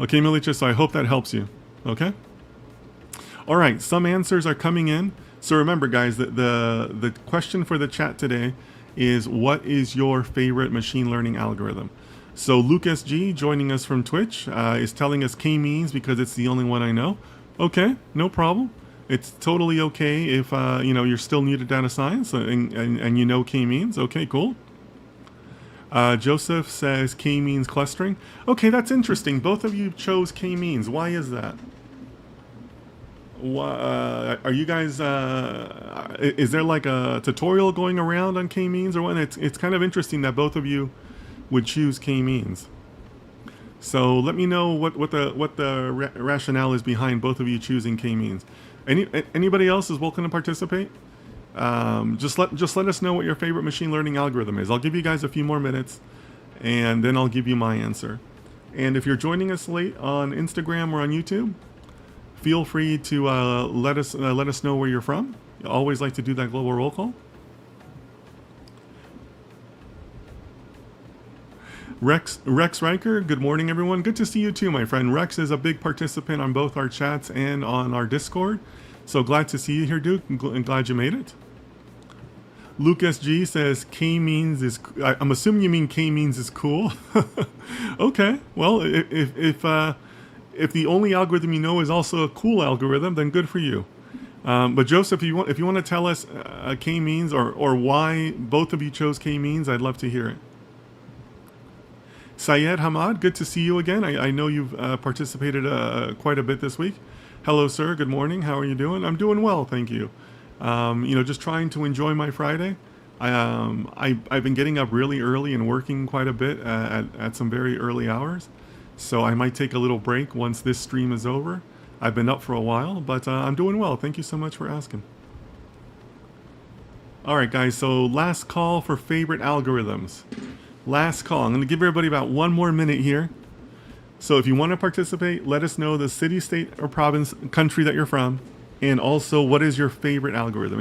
Okay, Milicha, so I hope that helps you. Okay? All right, some answers are coming in. So remember, guys, the question for the chat today is, what is your favorite machine learning algorithm? So Lucas G, joining us from Twitch, is telling us k-means because it's the only one I know. Okay, no problem. It's totally okay if you're still new to data science and you know k-means. Okay, cool. Joseph says k-means clustering. Okay, that's interesting. Both of you chose k-means. Why is that? Are you guys? Is there like a tutorial going around on k-means or what? It's kind of interesting that both of you would choose k-means. So let me know what the rationale is behind both of you choosing k-means. Anybody else is welcome to participate. Just let us know what your favorite machine learning algorithm is. I'll give you guys a few more minutes, and then I'll give you my answer. And if you're joining us late on Instagram or on YouTube, feel free to let us know where you're from. I always like to do that global roll call. Rex Riker, good morning, everyone. Good to see you too, my friend. Rex is a big participant on both our chats and on our Discord. So glad to see you here, Duke, and glad you made it. Lucas G says k-means is... I'm assuming you mean k-means is cool. Okay, well, if the only algorithm you know is also a cool algorithm, then good for you. But Joseph, if you want to tell us k-means or why both of you chose k-means, I'd love to hear it. Syed Hamad, good to see you again. I know you've participated quite a bit this week. Hello, sir. Good morning. How are you doing? I'm doing well, thank you. Just trying to enjoy my Friday. I've been getting up really early and working quite a bit at some very early hours. So I might take a little break once this stream is over. I've been up for a while, but I'm doing well. Thank you so much for asking. All right, guys. So last call for favorite algorithms. Last call. I'm going to give everybody about one more minute here. So if you want to participate, let us know the city, state, or province, country that you're from, and also what is your favorite algorithm.